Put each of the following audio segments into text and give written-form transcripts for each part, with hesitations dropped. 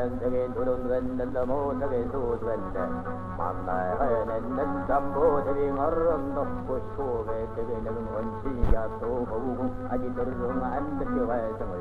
Tagin Udun Vendel, the Motagin Sud Vendel. Mamma Henen, the Dambo, Tagin Aram, the Pushove, Tagin Unchia, so Agitur and the Kiwas, and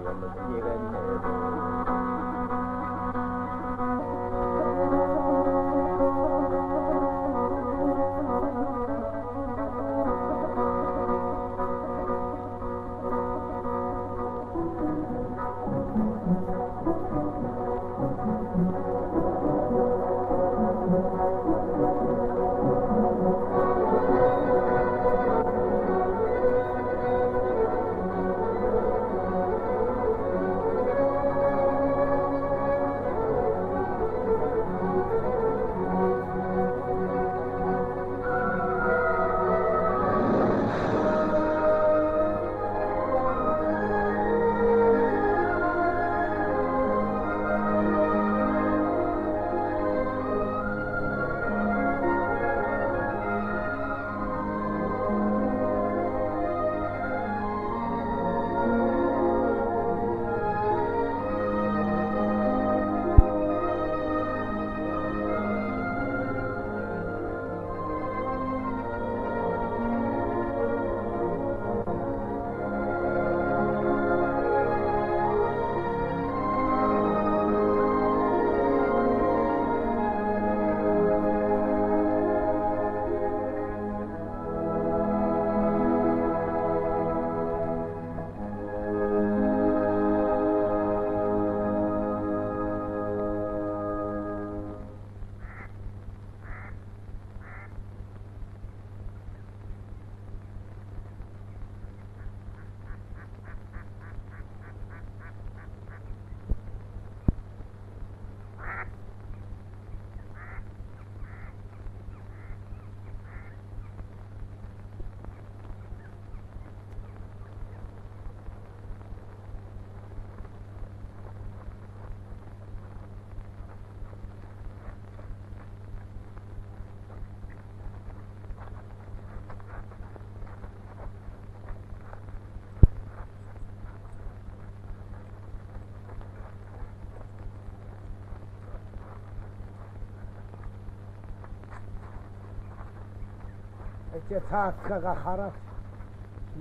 Эцэг цаакага хараад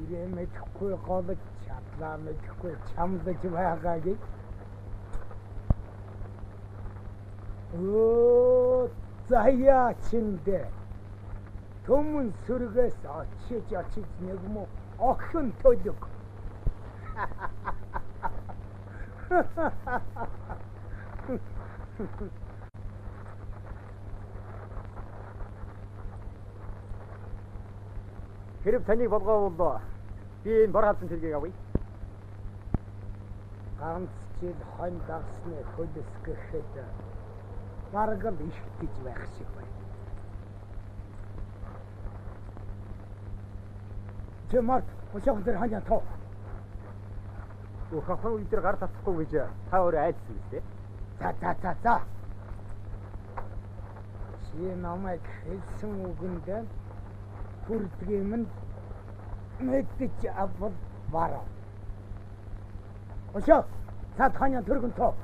ирээ мэдэхгүй голж чадлаа мэдэхгүй чамлаж байгаагийг заяа чиндэ төмөн сүргээс очиж нэг мө огшин төлөг Хэрэг таныг болгоовол би энэ бор хавцан тэргийг авъя. Ганц жил хонь дагсны хөлс гэхэд бараг л их гэж байх шиг байна. Чимарт өчигдөр дээр ханьяа тоо. Ухахан үе дээр гар татахгүй гэж та өөрөө айдсан биз дээ. За. Чи намайг хэлсэн үгэндээ хүрдгийм нь мэдэж авал бараа. Өчөө цаад ханьяа төргөн тоо.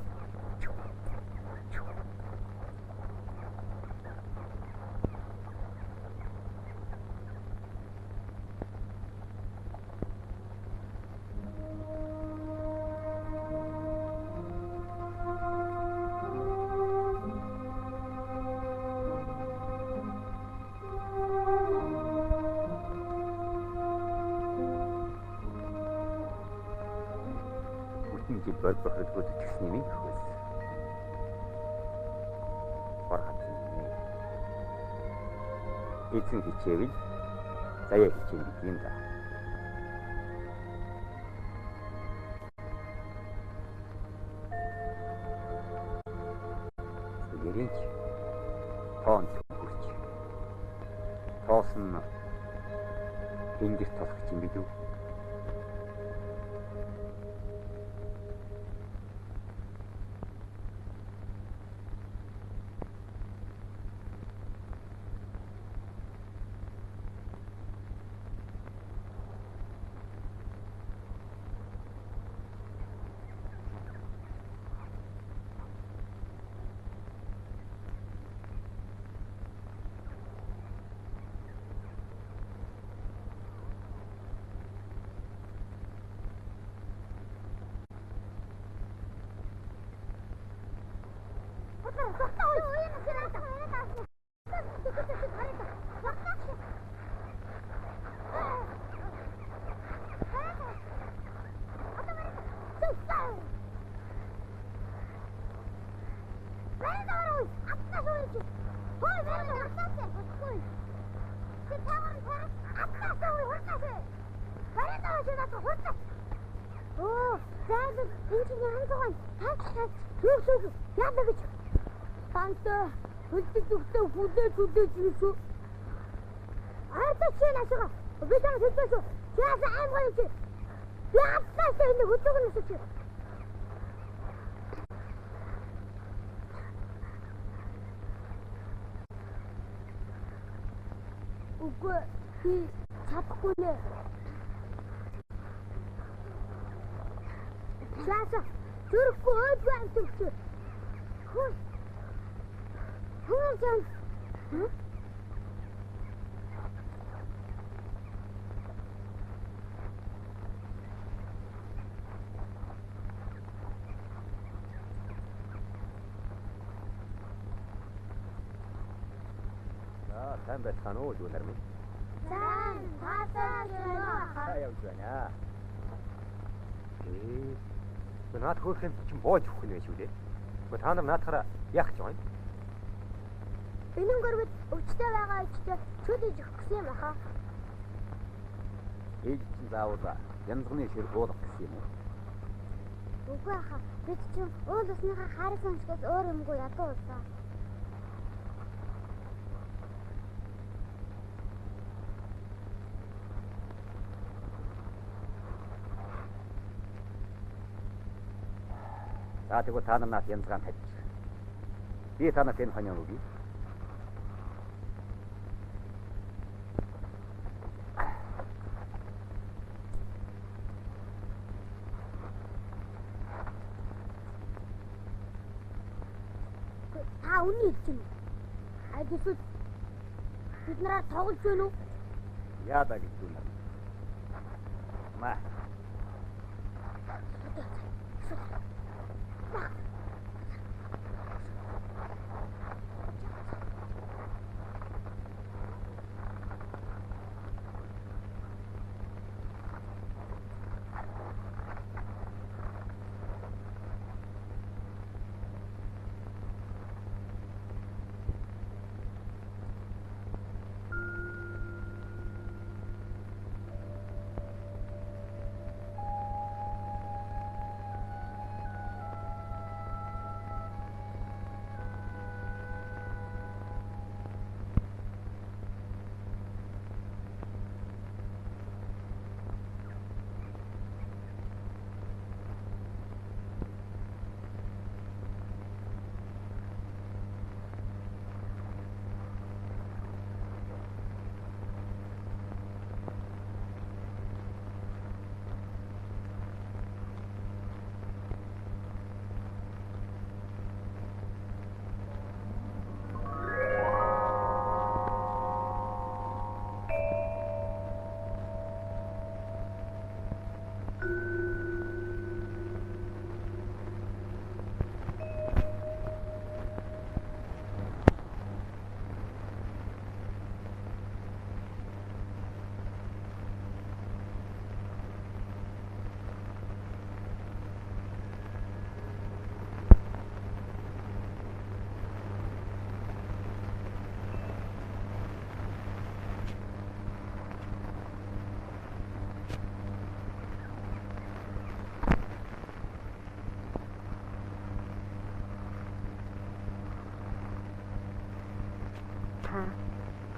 Бол бохирдгууд гэсэн юм хөөс. Бархатсан юм. Эцэг хичээвэл заяа хичээн гэдэг юм да. Гэрэнч тоон хүрч. Тоосон тэнгэр тосгож юм билүү? Оо, зайд энэ чинь яан зогоо. Таач. Юу. Яа гэж. Тантай хөлтөдөгтэй хүлээж юусуу. Ардч яашгаа. Би тань хэлчихв. Яас аим гоё чи. Яастаа энэ хөдөлгөн өсөж. Үгүй би чадахгүй нэ. Яаса зүрхгүй өөд байна зүрх. Хөөе. Хөөе. Сайн байцгаана уу юу нармын? Сайн таасаа Явж байна. Наад хөөрхөн чинь боож өгөх нь байж үү дээ. Гэхдээ та нар наадахаараа яах гэж байгаа юм? Энэм гэрвэд өвчтэй байгаа өвчтэй чөлөөж өгөх гэсэн юм аха. Ээж чинь заавал янзганы шир буулгах гэсэн юм уу? Үгүй аха. Бид чинь уул усныхаа харсан шигээс өөр юмгүй ядуу усаа. За тэгвэл та нар наад янзгаан тавьж. Би та нарт энэ ханиа өгье. Та үний чинь. Айдсууд бид нараа тоглож байна уу? Яада гэж юу нар. Маа.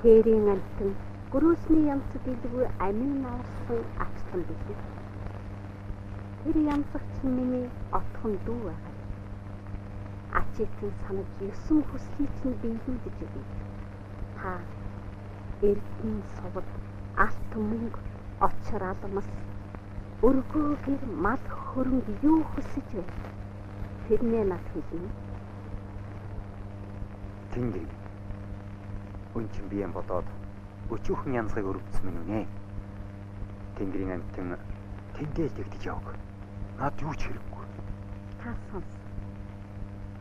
Тэрийн альтан гөрөөсний ямцад илгүй амин авсан ачтан билээ. Тэр ямцагч миний отхон дүү байгаа. Ачитэн санаж 9 хүслийг чинь биелүүлж өгье. Та эрдэнэ совд алт мөнгө очир алмас өргөөгөр мал хөрөнгө юу хүсэж байна. Тэрнээ над хэлнэ. Тэнгэр. Үнчин биеэн бодоод өчүүхэн янзгыг өрөвдсөн минь үнэ. Тэнгэрийн амтэн тэндээс тэгдэж яваг. Над юу ч хэрэггүй. Та сонс.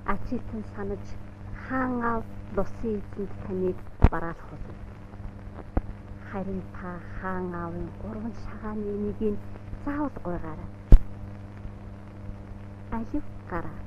Ачитэн санаж хаан аав лусын эзэнд таныг бараалах уу? Харин та хаан аавын 3 шагааны нэгийг заавал гойгаарай. Алив гараа.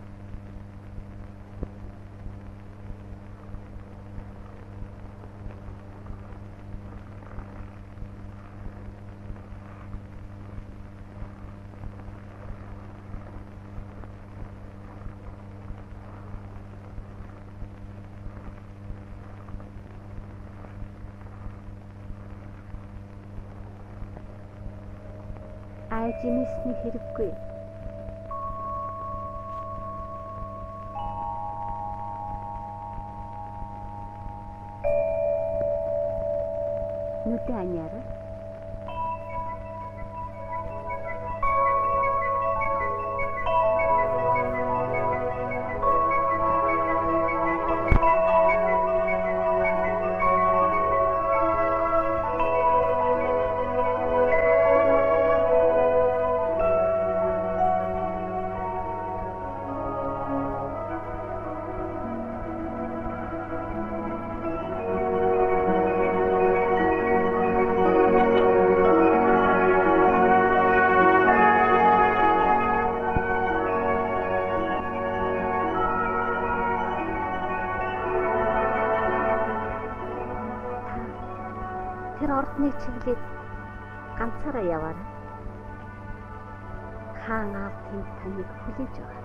хайж имэлсний хэрэггүй. Нүдэ аниараа. Тэр ордныг чиглээд ганцаараа яваарай. Хаан аав тэнд таныг хүлээж байгаа.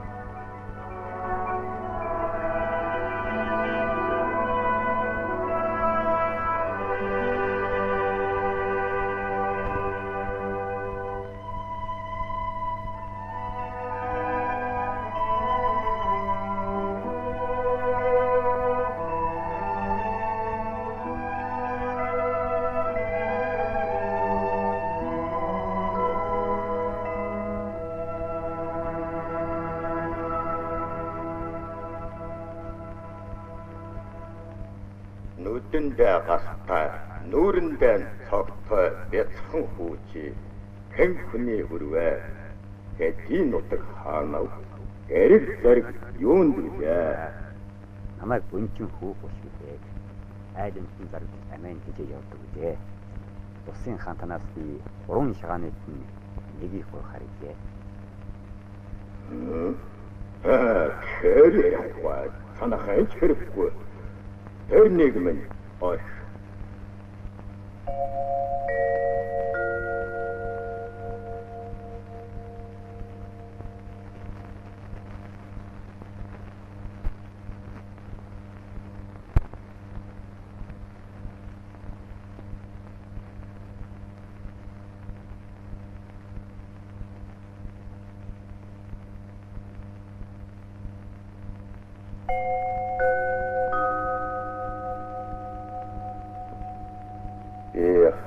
Нүдэндээ гастай, нүүрэндээ цогтой бяцхан хүүчи, хэн хүний хүрвэ. Хэдийн нутаг хаанав, эрэг зэрэг юунд үлээ. Намайг бүнчин хүү бушгилээ. Айлмтэн зараг амин тийж явдаг үлээ. Усын хантанаас би 3 шагааны нэгийг хуурхарилээ. Хэрэг яхаа, санахын хэрэггүй. Тэр нэг минь ой.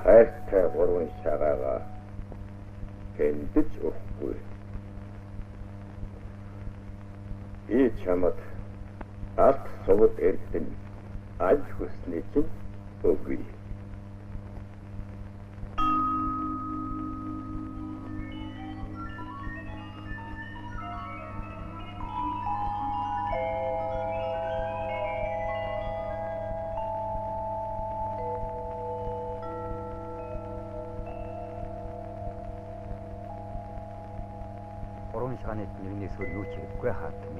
хайртай 3 шагаага тэндэж өгөхгүй. Би чамд алт сувд эрдэн аль хүснээ чинь өгье. Орон шагааны нэгнээс өөр юу ч хэрэггүй хаад юм.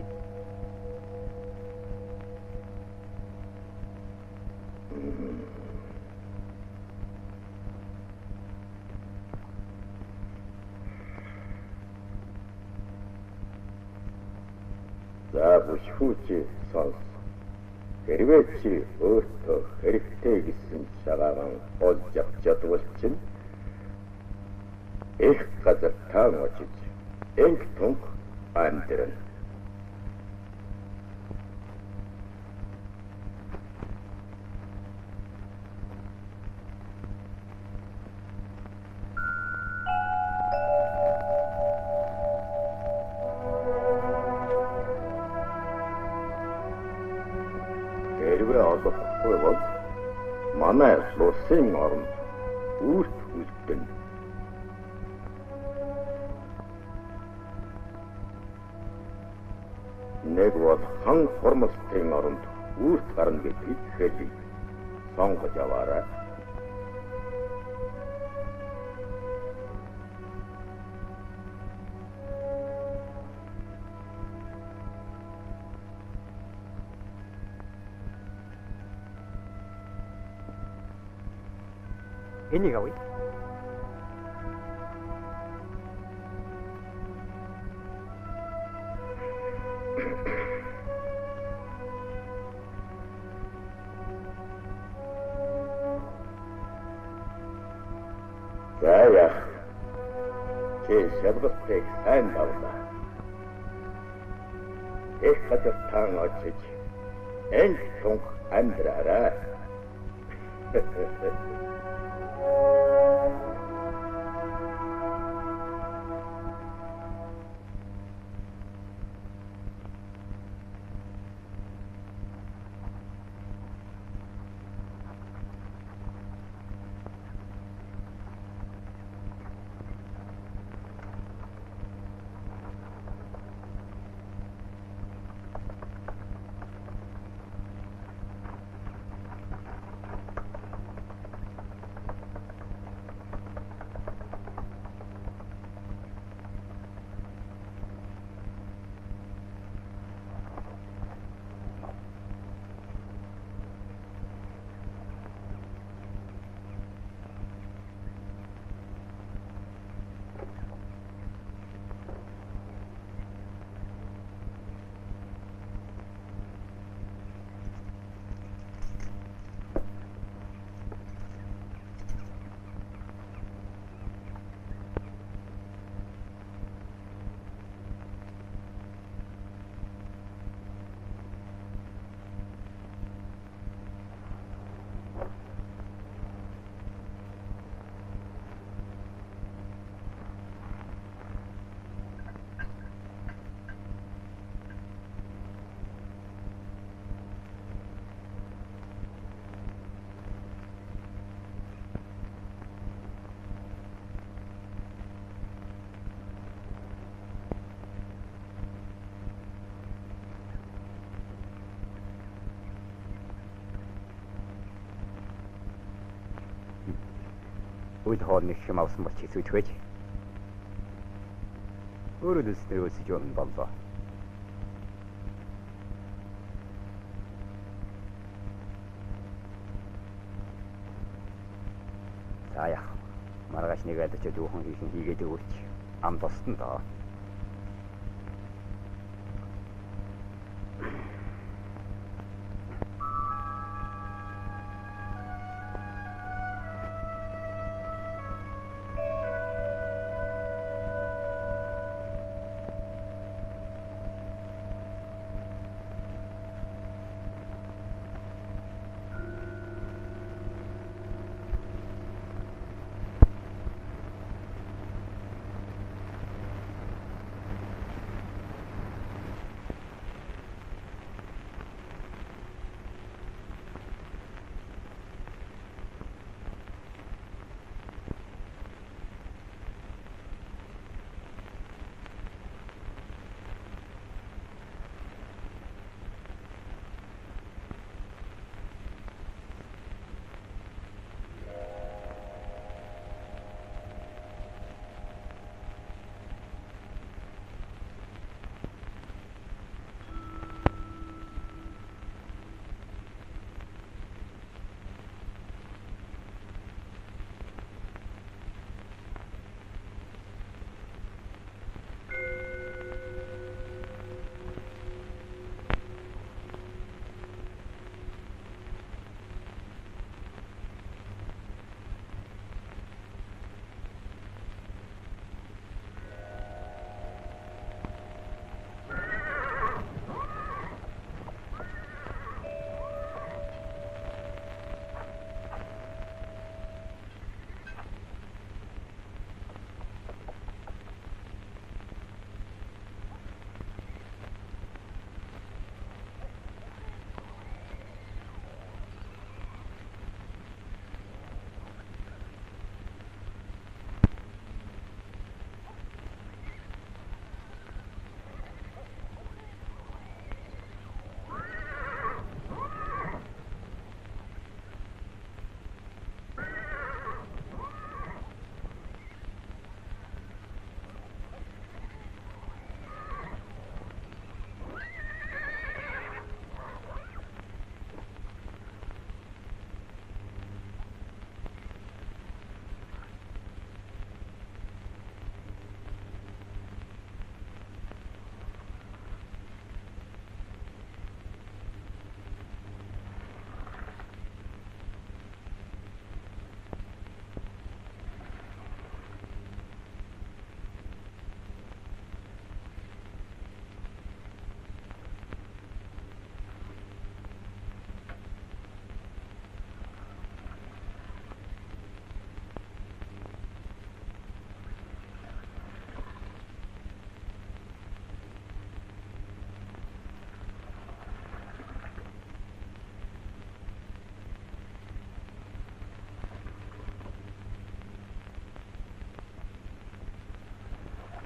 За бүшгүүчи сонс. Хэрвээ чи өөртөө хэрэгтэй гэсэн шагаан олж авч чадвал чинь их газар таан очиж энх тунх амьдран. Хэрвээ олохгүй бол манай Лусын оронд үрт үлдэн. Нэг бол хан хормостын оронд үрт гарна гэдгийг хэлье. Сонгож аваарай. Энийг авъя. За яах. шалгалтыг сайн давлаа. Их газар таан очиж энг тунх амьдраарай. Үл хоолны хэм авсан бол хэсүүж байж. Өөрөө дэснэр өсөж явна боллоо. За яах. Маргааш нэг адаж дүүхэн хийгээд өгөөч. Ам босдон доо.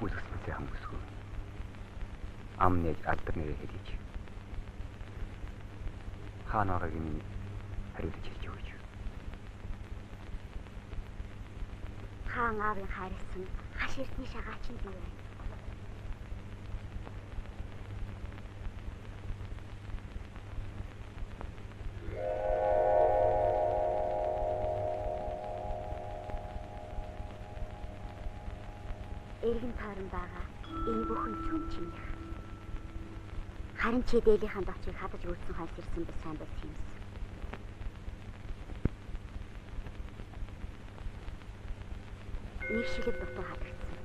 үзэсгэлэн сайхан өсгөө. Ам нээж алдар нэрээ хэлж. Хаанаагаа гинэ хариулж хэлж өгөөч. Хаан аавын хайрсан хаш эртний шагаач нь бий байна. Эргэн тойрон байгаа энэ бүхэн юм чинь. Харин чи дээлийнхэн очийг хадаж үлдсэн хойс ирсэн бэ сайн бол тийм. Нэг шилэг дотор хадагдсан.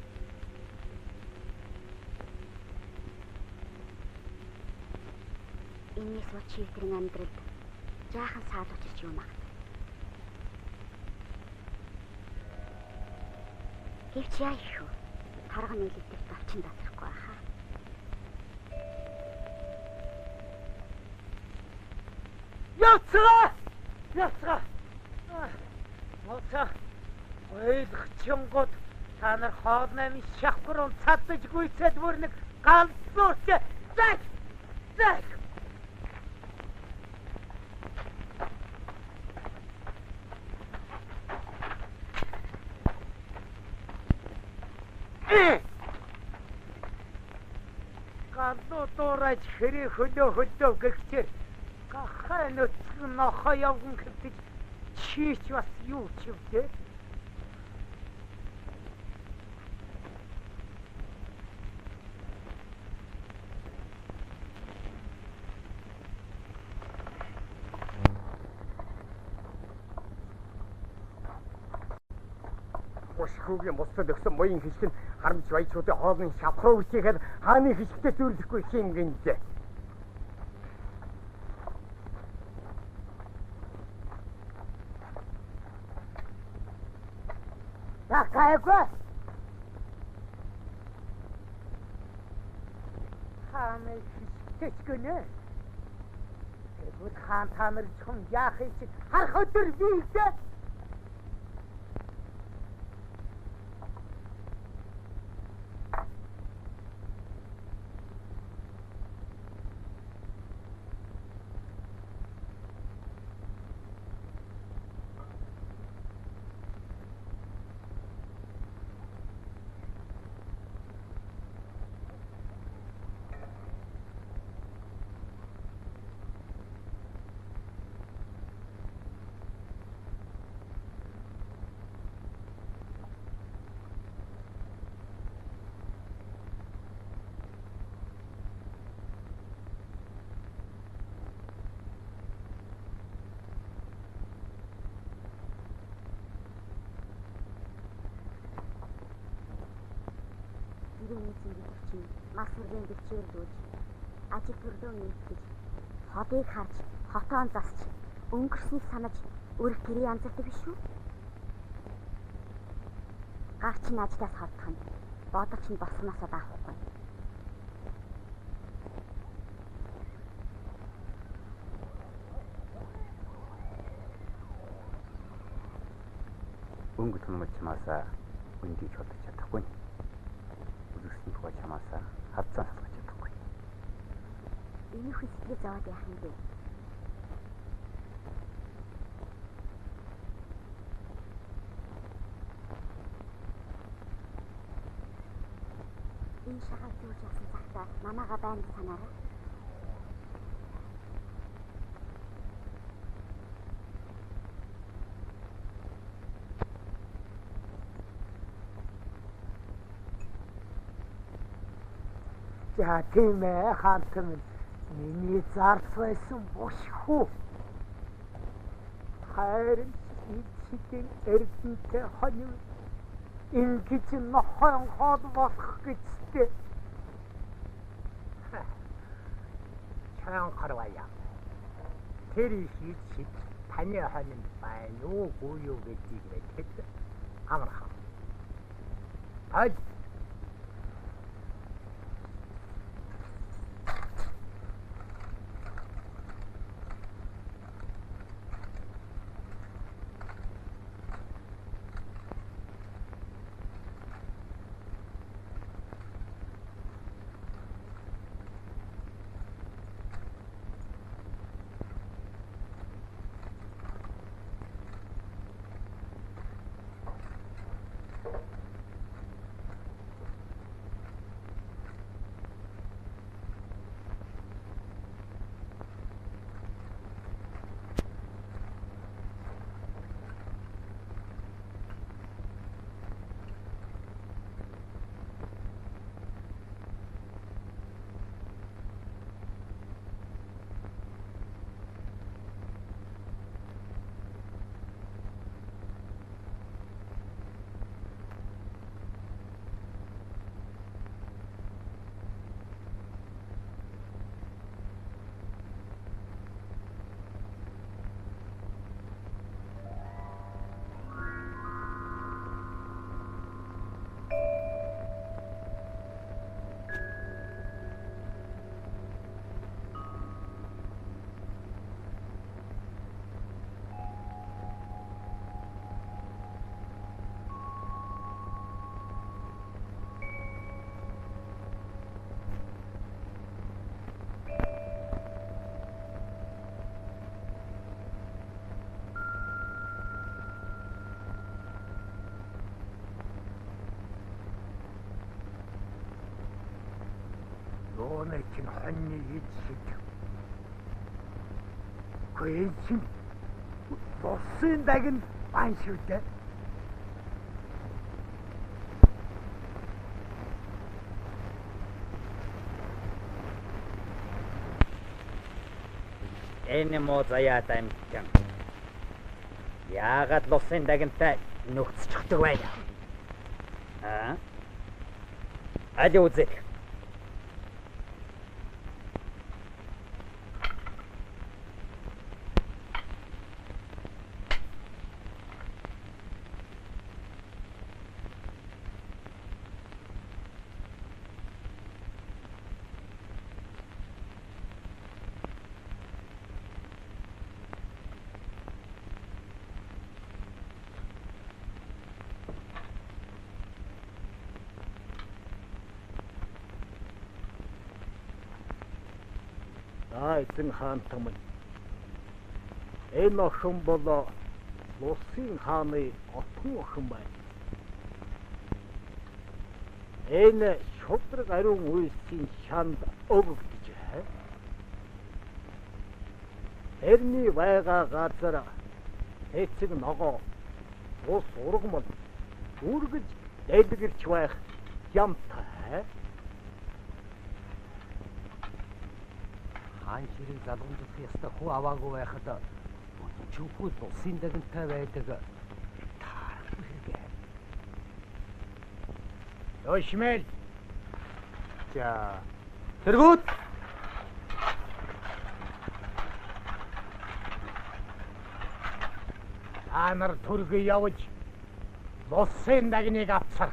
Энэс бол чи тэрэн амьдралд жаахан саал учирч юм аа. Гэвч яа их вэ? Тарга нийлэгдэх давчин датрахгүй хаа. Яцгаа. Моцаа. Ойлгочонгод та нар хоолны шахбар цадж гүйцэд бүр нэг галзууч. Зэг. Галзуу дуурайч хэрэг хөлөө гэгчээр гахаа нүцгэн нохоо явган гэдэг чийч бас юу ч юм те. Өшхөгийн мустад өгсөн моён хишгэн харамж баячуудын хоолны шавхруу үсгээр хааны хишгтээ зүрлэхгүй хин гинжээ. Такайгүй. Хааны хишгтээ гэнэ. Тэгвэл хаан та нар чум яах юм чи харах өдөр бийдэ. Чинь мас үргийн бичээр дүүж ажил төрлөө нэгтгэж хотыг харж хотоон засч өнгөрснийг санаж өрх гэрээ янзардаг биш үү? Гарч нь ажлаас холдох нь бодолч нь босгоноосоо даахгүй. Өнгө тунмал чамаасаа үндийж бодож чадахгүй. Үзсэн тухай чамаасаа хадцаа салгаж чадахгүй. Энэ хүсэлийг зовоод яах юм бэ? Энэ шахаад юу ч ясан цагтаа намаага байна санаарай. За тийм ээ хаантан миний зарц байсан бошхүү. Хайрын чигээр эрдэнтэй хонив ингэж нохойн хоод болох гэжтэй. Чаан харвая. Тэр хийж таны хонив байна уу юу гэдгийг мэдэхэд амархан. Ай Юуныг чинь хоньны ид шиг. Гүйл чинь босын дагн ан шүү дээ. Энэ мо заяа тамчин. Яагаад лусын дагнтай нөхцөчдөг байна? Аль үзэх. Эзэн хаан таман. Энэ охин бол Лусын хааны отхон охин байна. Энэ шудраг ариун үйлсийн шанд өвгдөж. Тэрний байгаа газар эцэг ногоо ус ургамал үргэж дэлгэрч байх ямтай. Хаан ширийг залгамжлах ёстой хүү аваагүй байхад чүпүүд усын дагнтай байдаг. Таарах хэрэгээ. Ёшмэл. За. Тэргүүт. Анар түргий явж усын дагныг авцар.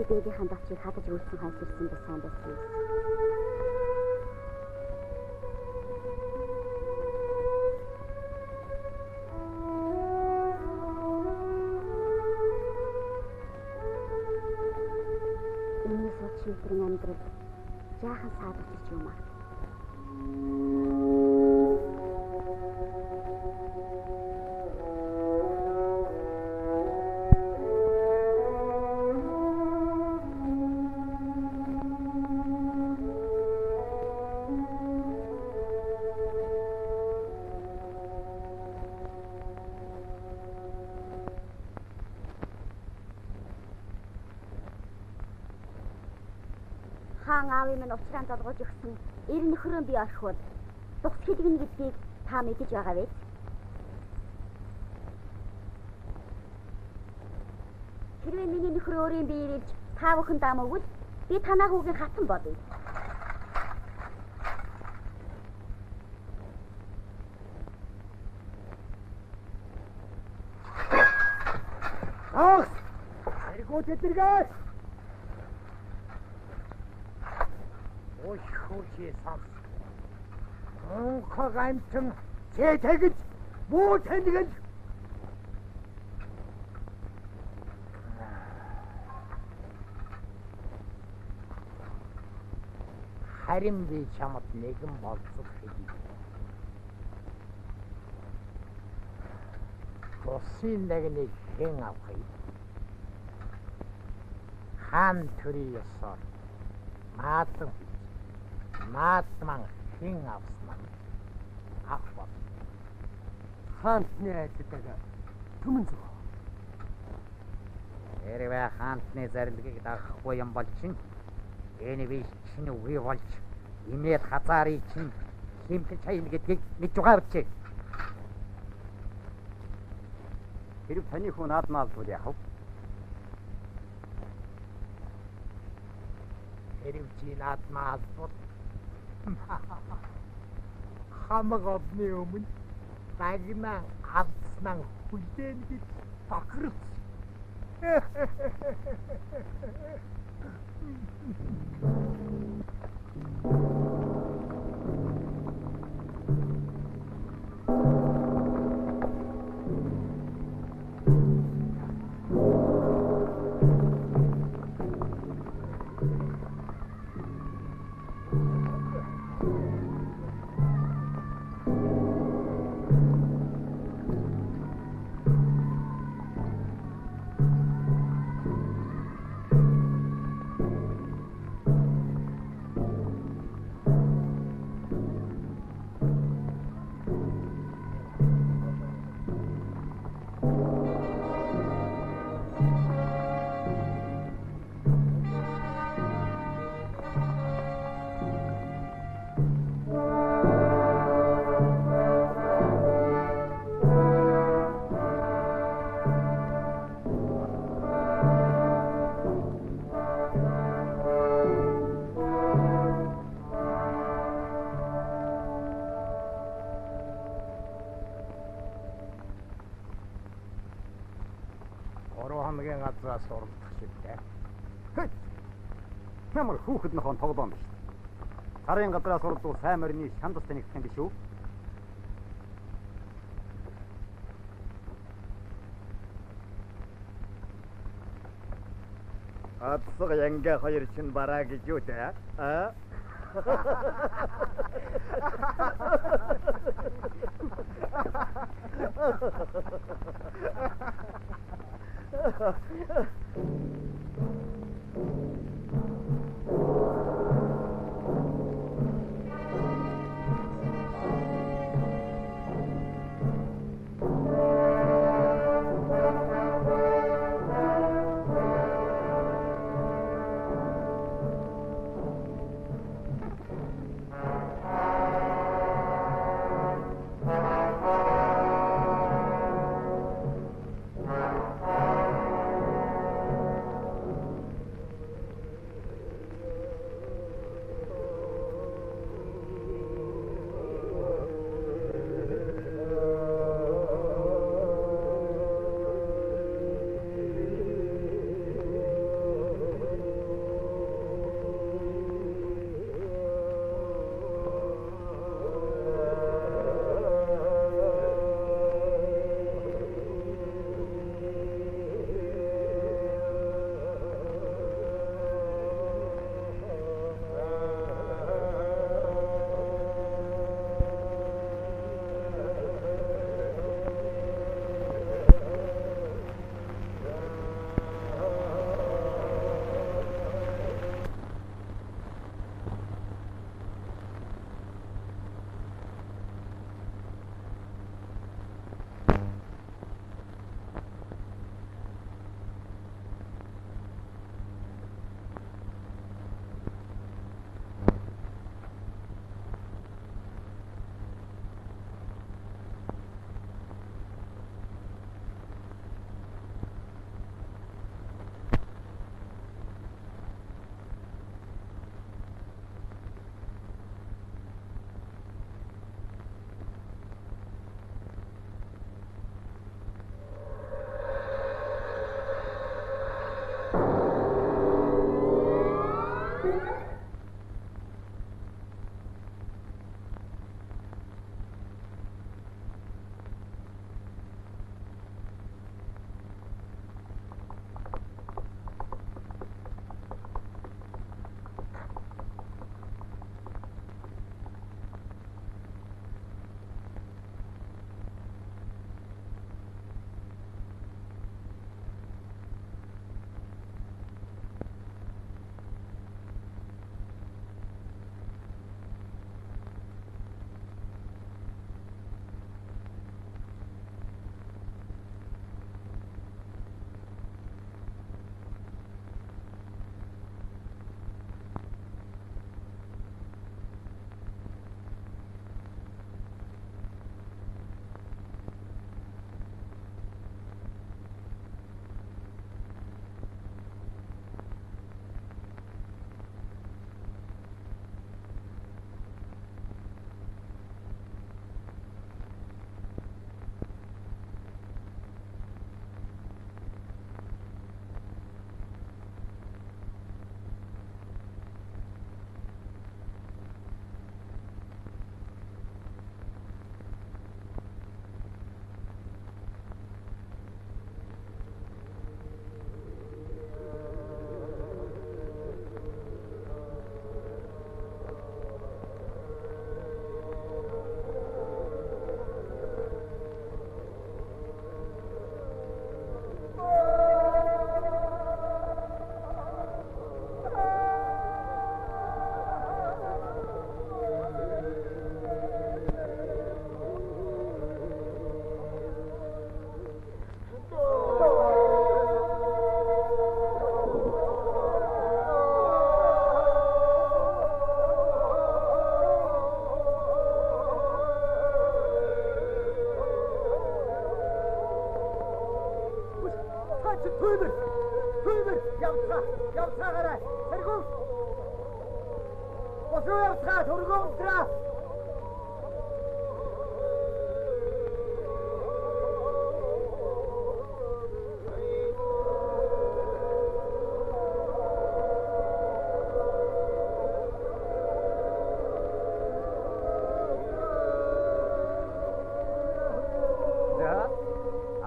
Дээгийнхэн давчийг хадаж үлсэн ханс ирсэн бас сайн байсан юм. Энэ сочинтрын амьдрал жаахан саад очиж юм аа. Хаан аавын минь уцраан залгууж өгсөн 90 нөхрөө би орхивол тус хэлгэн гэдгийг та мэдэж байгаа вэ? Хэрвээ миний нөхөр өөрийн биеэр ирж та бүхэн даамагвал би танаа хүүгийн хатан бодъё. Ах! Эргүү тэтгэж! Ой хөөе сам. Онхог амтан цэтгэж бүү тэтгэж. Харин би чамд нэгэн болцох хэлье. Тосын нэгнийг хэн авах юм? Хан төрийн ёсоор маатман хэн авсан авах. Хаантны айдтайгаа түмэн зүг. Хэрвээ хаантны зарилгыг дагахгүй юм бол чин энэ биш чинь үгүй болж имээд хазаарыг чинь хэмтэж хайна гэдгийг мэдж байгаа биз? Хэрэг таны хүн наадмаар бол яах вэ? Хэрэг чи наадмаар бол хамаг одны өмнө багнаа авснаа хүлээн гэж бахарч. газраас оролцох шивтэй. Ямар хүүхэд нөхөн тоглоом биш. Сарын газраас оролцох сайн морины шандас танигдах юм биш үү? Атсаг янга хоёр чинь бараа гэж юу те? А?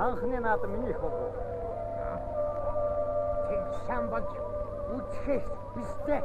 Анхны наадам миний их болов. Тэг сайн болж үтгэх бистэй.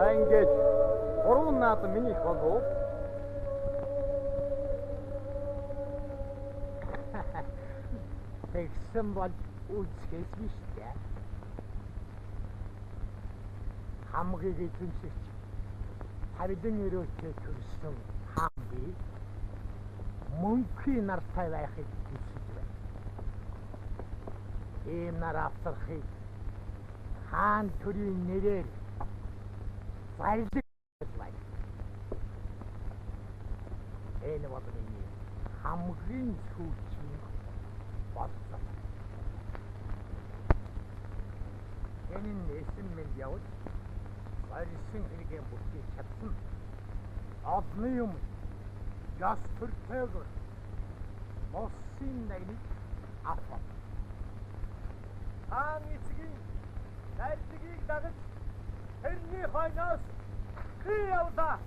Ингэж гурван наадам миний их болов. Тэгсэн бол үзэхээс биш дээ. Хамгийн эзэмшигч тавилан өрөөтэй төрсөн хаан би мөнхийн нартай байхыг хүсэж байна. Ийм нар авсархыг хаан төрийн нэрээр зайлшгүй байна. Энэ бол миний хамгийн сүүлчийн болсон. Энэ нэсэн минь явж барьсан хэрэгээ бүрдэж чадсан. Одны юм яс төртэйгөр мосын найныг авах. Хаан эцгийн найрдгийг дагаж тэрний хойноос хий явлаа.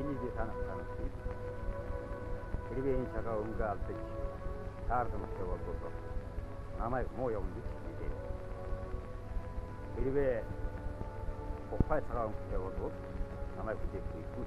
Энийг санах. Хэрвээ энэ цагаа өнгө алдаж таардамтай болбол намайг муу явна гэж хэлээ. Хэрвээ ухаан цагаа өнгөтэй болбол намайг хүлээхгүй шүү.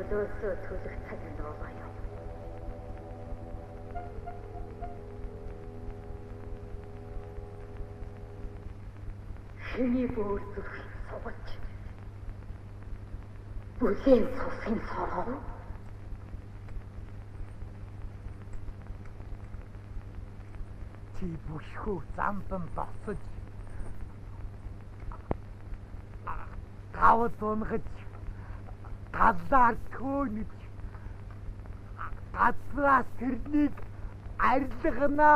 чөлөөсөө төлөх цаг нь болоо юм. Хиний бүр зүрх сувж бүлийн цусын сороо чи бүшхүү замдан досож гавд унгаж газар төөнөж газраас тэрнийг арилгана.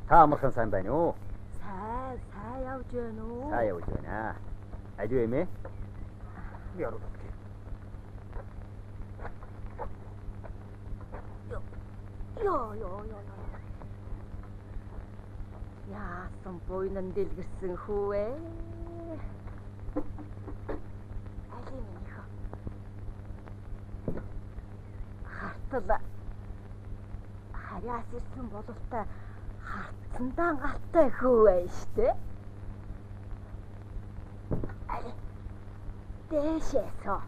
Та амархан сайн байна уу? Сайн явж байна уу? Сайн явж байна. Аюу эмээ? Яруу. Ёо. Яасан буйнан дэлгэрсэн хүү ээ? Алин минийх. Хартал харяас ирсэн бололтой хартсандаа галтай хүү ээ штэ. Алин дэшээсоо.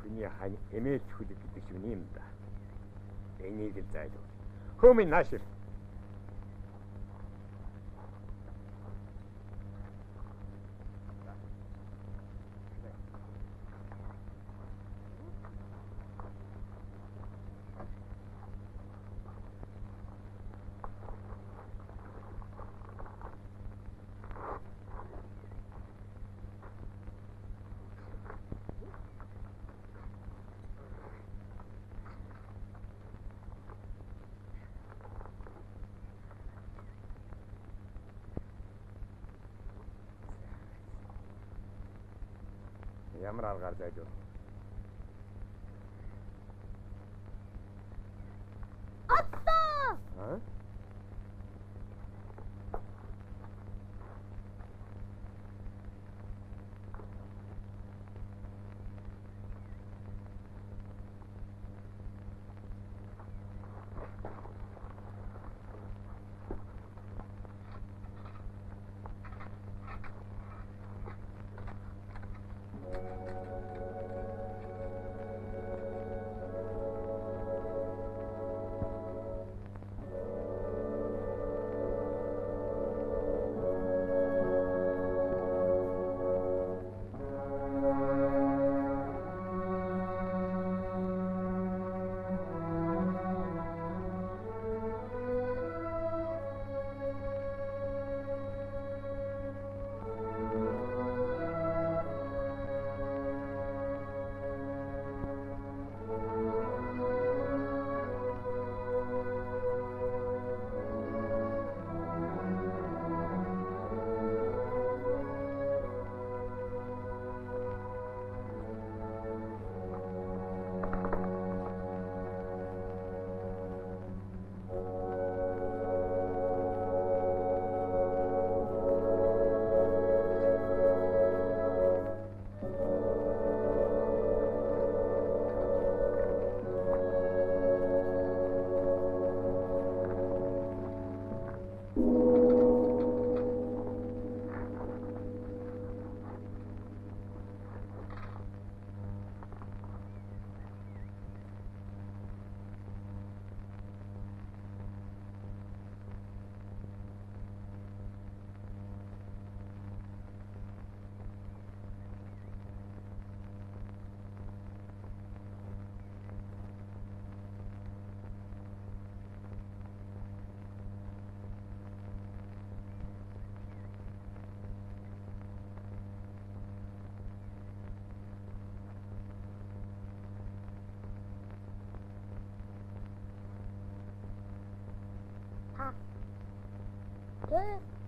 хүний хань эмээлт хүлэг гэдэг шиг юм да. Энийг л зайлуул. Хөөмийн наашир. Ямар аргаар зайлуул. Отто! Аа?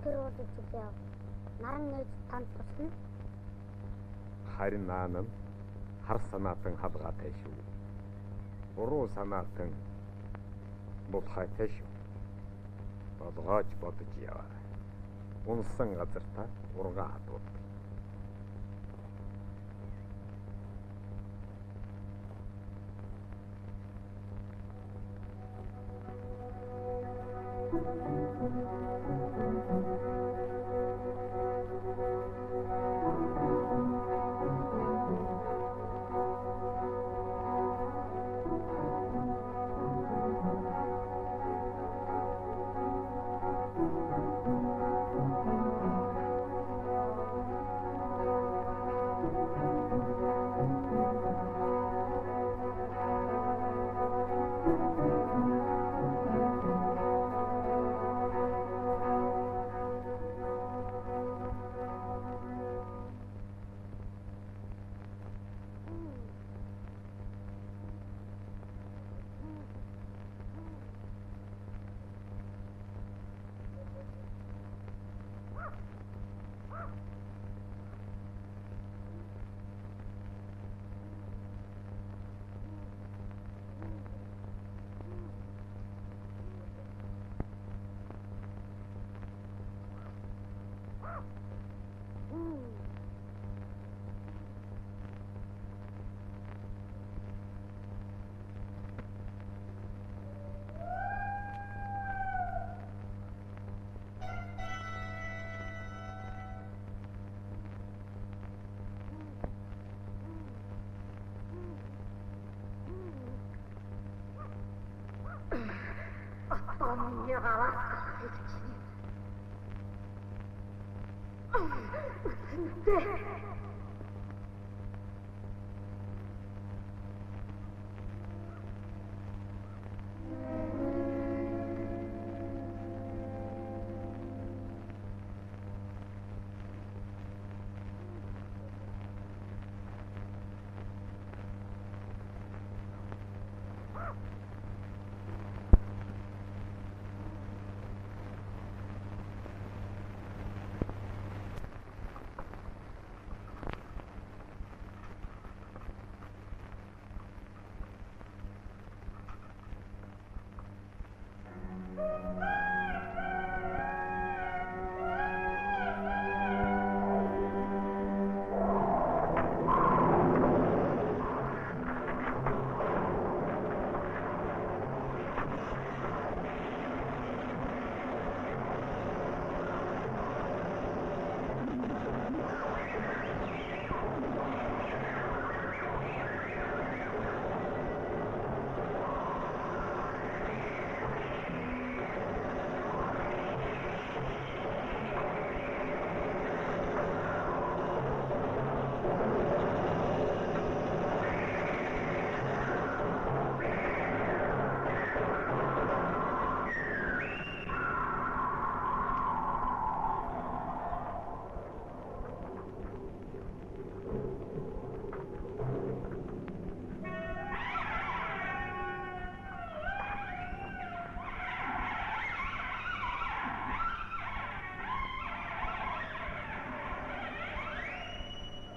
Тэр уулыг чиглэв. Наран нээж танд туслана. Харин наан нь хар санаатан хадгаатай шүү. Буруу санаатан булхайтай шүү. Болгооч бодож яваа. Унсан газар та ургаа хадууд. яваа гэж чинь.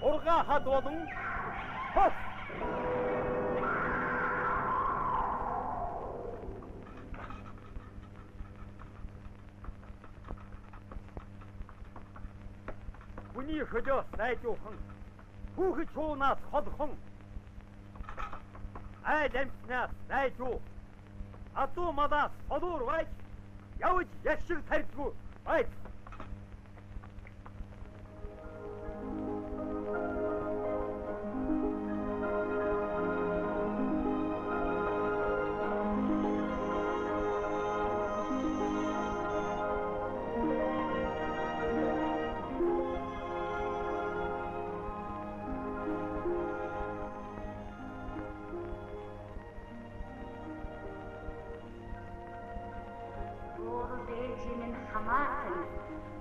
Ургаа хад болон хос. Хүний хөлөө сайжуухан, хүүхэд шуунаас холхон, айл амьтнаас сайжуу, адуу малаас солуур байж, явж яшиг тарьдгүй байж.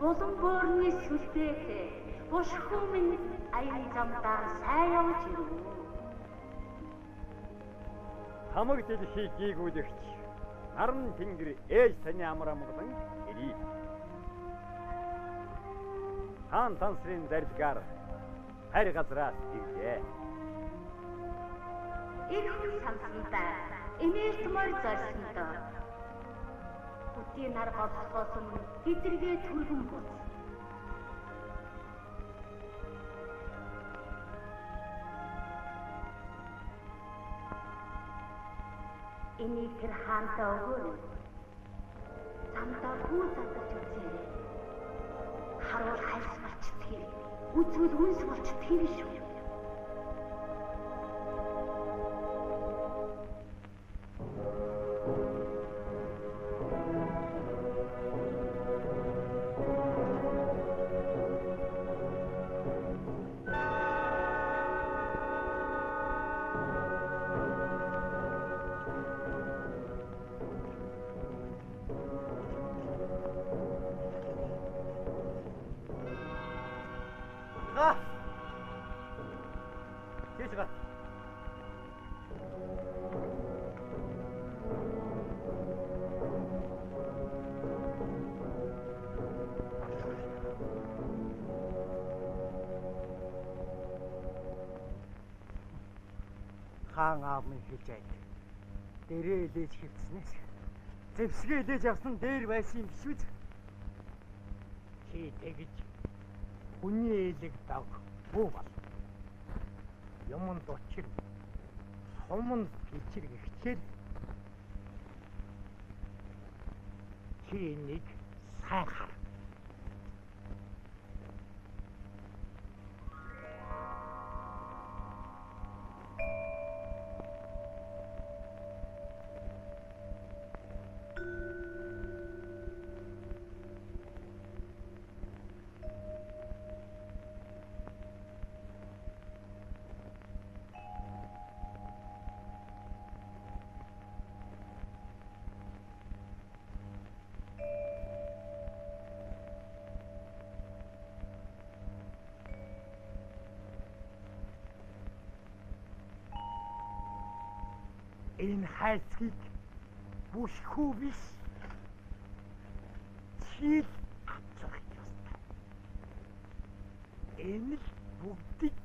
Болон борны сүлдээтэй бушхуу минь аян замдаа сайн явж ирв. Хамаг дэлхийг гийгүүлэгч наран тэнгэр ээж таны амар амгалан ирий. Хаан тансрын зарилгаар харь газраас ирлээ. Их сансантай энертмор зорсондоо Үтийн нар голсоос нь хитргээ түргэн буц. Энийг тэр хаантаа өгөөрэй. Замдаа хүү задаж үзээрэй. Харуул хальс болчихдгийг, үзвэл үнс болчихдгийг шүү. Хаан аав минь хэлж байд. Дээрээ илээж хэвцснээс зэвсгээ илээж авсан дээр байсан юм биш үү? Чи тэгж хүний элэг даг бүү бол. Юмд учир суманд хичрэг хичээл чи нэг сайн хар. Энэ хайцгийг бүшгүй биш. Чил авчрах ёстой. Энэ л бүгдийг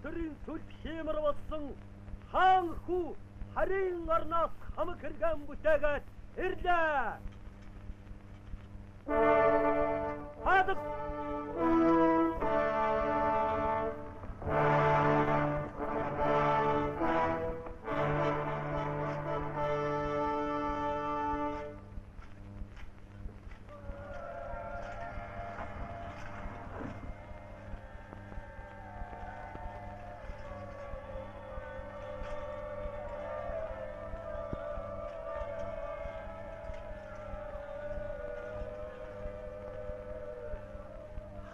төрийн сүлд хиймэр болсон хаан хүү харийн орноос хамаг хэрэгэн бүтээгээд ирлээ. Хадаг!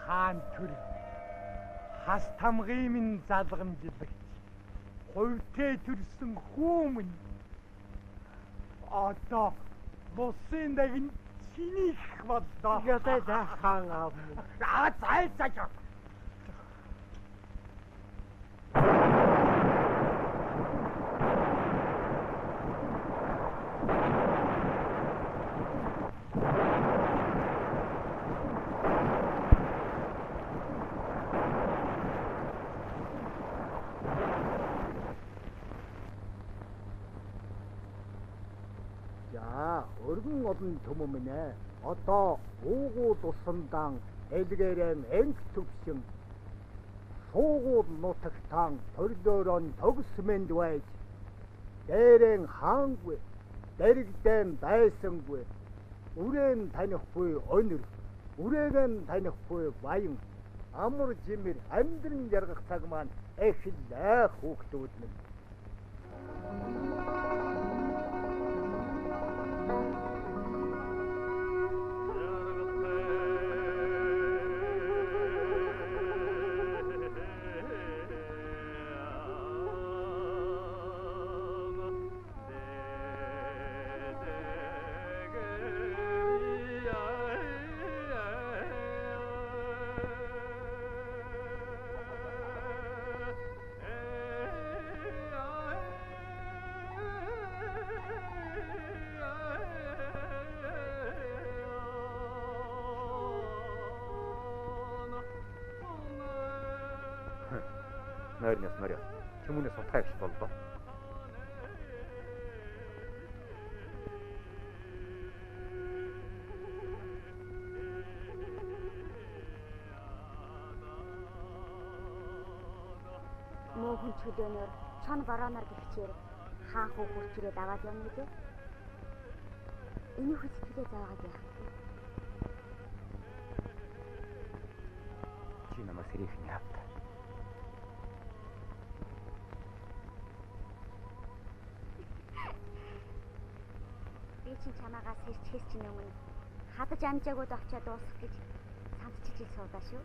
Хаан төр хас тамгын минь залгамжлагч хувьтэй төрсөн хүмүн одоо босын дагин чинийх боллоо. Ятай хаан аав. Зайлсаж. Өргөн олон төмөмнэ одоо уугуул усандан элгээрэн энг төвшин суугуул нутагтан төрлөөрön тогсмэнд байж дээрэн хаангүй дэрэгдэн байсангүй үрэн танихгүй өнөр үрэгэн танихгүй баян амар жимэр амьдран яргах цаг маань эхлээ хүүхдүүд минь. Нойрноос морь. Хүмүүнээс сутгаа гэж боллоо. Муу хүн чөлөөнөөр чон борооноор гихчээр хаан хуу хүрчрээд аваад явна гэдэг. Энэ хүчтэй заагаад яах вэ? Чи намайг сэрийхэн яав. Би чинь чамаагаас хэрч хэрч өмнө хадаж амжаагууд очиад дуусах гэж сандчиж суудаа шүү.